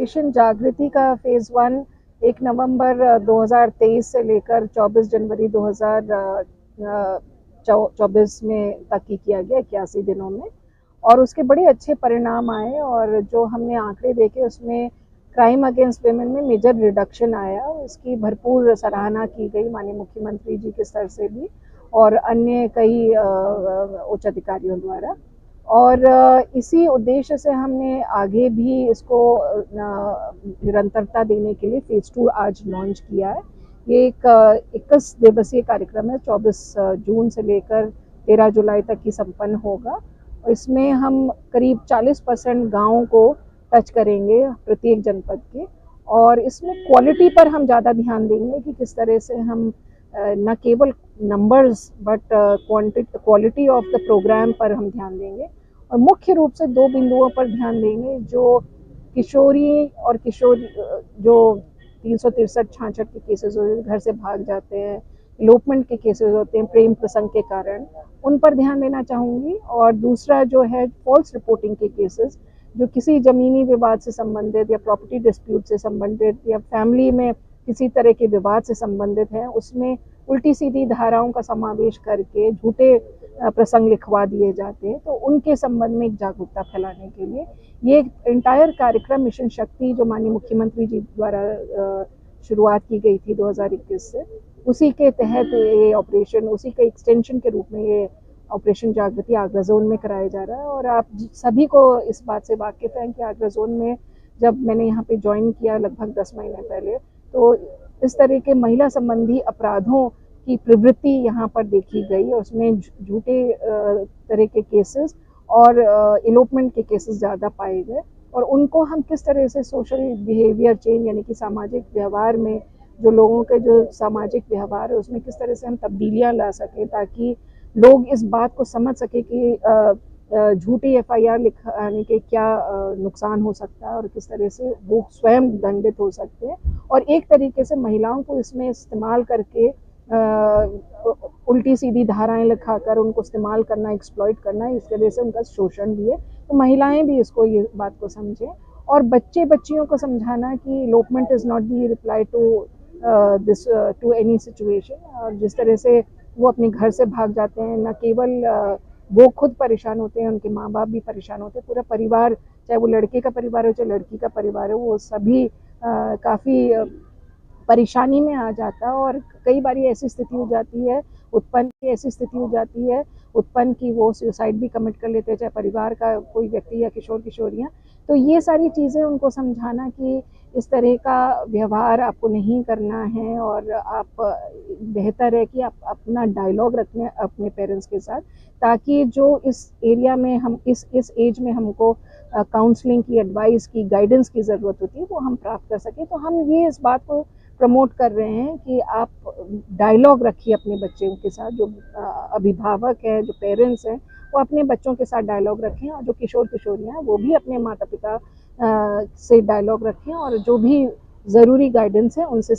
Operation जागृति का phase 1 1 नवंबर 2023 से लेकर 24 जनवरी 2024 में तक की किया गया 81 दिनों में, और उसके बड़े अच्छे परिणाम आए। और जो हमने आंकड़े देखे उसमें क्राइम अगेंस्ट वेमेन में मेजर रिडक्शन आया। इसकी भरपूर सराहना की गई माननीय मुख्यमंत्री जी के स्तर से भी और अन्य कई उच्च अधिकारियों द्वारा। और इसी उद्देश्य से हमने आगे भी इसको निरंतरता देने के लिए फेज़ 2 आज लॉन्च किया है। ये एक 21 दिवसीय कार्यक्रम है, 24 जून से लेकर 13 जुलाई तक की संपन्न होगा। इसमें हम करीब 40% गाँवों को टच करेंगे प्रत्येक जनपद के, और इसमें क्वालिटी पर हम ज़्यादा ध्यान देंगे कि किस तरह से हम न केवल numbers but quality of the program पर हम ध्यान देंगे। और मुख्य रूप से 2 बिंदुओं पर ध्यान देंगे, जो किशोरी और किशोर जो 363-66 के केसेस घर से भाग जाते हैं, इलोपमेंट के केसेस होते हैं प्रेम प्रसंग के कारण, उन पर ध्यान देना चाहूँगी। और दूसरा जो है फॉल्स रिपोर्टिंग के केसेस, जो किसी ज़मीनी विवाद से संबंधित या प्रॉपर्टी डिस्प्यूट से संबंधित या फैमिली में किसी तरह के विवाद से संबंधित है, उसमें उल्टी सीधी धाराओं का समावेश करके झूठे प्रसंग लिखवा दिए जाते हैं, तो उनके संबंध में एक जागरूकता फैलाने के लिए ये इंटायर कार्यक्रम मिशन शक्ति जो माननीय मुख्यमंत्री जी द्वारा शुरुआत की गई थी 2021 से, उसी के तहत ये ऑपरेशन, उसी के एक्सटेंशन के रूप में ये ऑपरेशन जागृति आगरा जोन में कराया जा रहा है। और आप सभी को इस बात से वाकिफ़ हैं कि आगरा जोन में जब मैंने यहाँ पे ज्वाइन किया लगभग 10 महीने पहले, तो इस तरह के महिला संबंधी अपराधों की प्रवृत्ति यहाँ पर देखी गई, और उसमें झूठे तरह के केसेस और इलोपमेंट के केसेस ज़्यादा पाए गए। और उनको हम किस तरह से सोशल बिहेवियर चेंज यानी कि सामाजिक व्यवहार में जो लोगों के जो सामाजिक व्यवहार है उसमें किस तरह से हम तब्दीलियाँ ला सकें, ताकि लोग इस बात को समझ सके कि झूठी एफआईआर लिखाने के क्या नुकसान हो सकता है और किस तरह से वो स्वयं दंडित हो सकते हैं। और एक तरीके से महिलाओं को इसमें इस्तेमाल करके उल्टी सीधी धाराएं लिखाकर उनको इस्तेमाल करना, एक्सप्लॉइट करना, इस तरह से उनका शोषण भी है। तो महिलाएं भी इसको ये बात को समझें, और बच्चे बच्चियों को समझाना कि elopement is not the reply to any situation. और जिस तरह से वो अपने घर से भाग जाते हैं, न केवल वो खुद परेशान होते हैं, उनके माँ बाप भी परेशान होते हैं, पूरा परिवार, चाहे वो लड़के का परिवार हो चाहे लड़की का परिवार हो, वो सभी काफ़ी परेशानी में आ जाता है। और कई बार ऐसी स्थिति हो जाती है उत्पन्न की वो सुसाइड भी कमिट कर लेते हैं, चाहे परिवार का कोई व्यक्ति या किशोर किशोरियाँ। तो ये सारी चीज़ें उनको समझाना कि इस तरह का व्यवहार आपको नहीं करना है, और आप बेहतर है कि आप अपना डायलॉग रखें अपने पेरेंट्स के साथ, ताकि जो इस एरिया में हम इस एज में हमको काउंसलिंग की, एडवाइस की, गाइडेंस की ज़रूरत होती है, वो हम प्राप्त कर सकें। तो हम ये इस बात को प्रमोट कर रहे हैं कि आप डायलॉग रखिए अपने बच्चों के साथ, जो अभिभावक हैं, जो पेरेंट्स हैं, वो अपने बच्चों के साथ डायलॉग रखें, और जो किशोर किशोरियाँ हैं वो भी अपने माता पिता से डायलॉग रखें, और जो भी ज़रूरी गाइडेंस है उनसे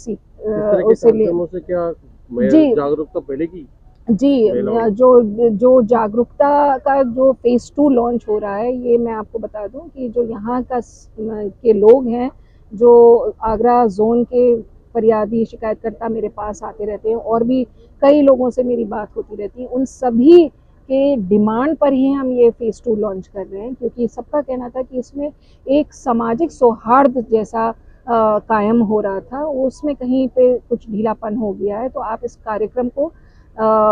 उससे ले। क्या जी जागरूकता फैलेगी? जी, जो जागरूकता का जो फेज़ 2 लॉन्च हो रहा है, ये मैं आपको बता दूं कि जो यहाँ का के लोग हैं, जो आगरा जोन के फरियादी शिकायतकर्ता मेरे पास आते रहते हैं, और भी कई लोगों से मेरी बात होती रहती है, उन सभी के डिमांड पर ही हम ये फेज़ 2 लॉन्च कर रहे हैं, क्योंकि सबका कहना था कि इसमें एक सामाजिक सौहार्द जैसा कायम हो रहा था, उसमें कहीं पे कुछ ढीलापन हो गया है। तो आप इस कार्यक्रम को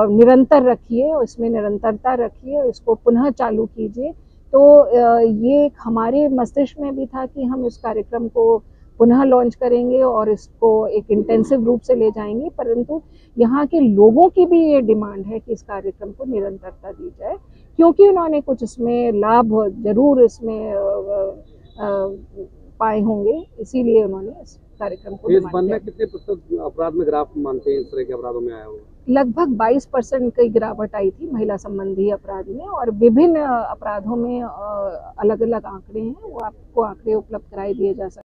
निरंतर रखिए, और इसमें निरंतरता रखिए, और इसको पुनः चालू कीजिए। तो ये हमारे मस्तिष्क में भी था कि हम इस कार्यक्रम को पुनः लॉन्च करेंगे और इसको एक इंटेंसिव रूप से ले जाएंगे, परंतु यहाँ के लोगों की भी ये डिमांड है कि इस कार्यक्रम को निरंतरता दी जाए, क्योंकि उन्होंने कुछ इसमें लाभ जरूर इसमें पाए होंगे, इसीलिए उन्होंने इस कार्यक्रम को कितने प्रतिशत अपराध में गिरावट मानते हैं इस तरह के अपराधों में आया होगा? लगभग 22% की गिरावट आई थी महिला संबंधी अपराध में, और विभिन्न अपराधों में अलग अलग आंकड़े हैं, वो आपको आंकड़े उपलब्ध कराए दिए जा सकते हैं।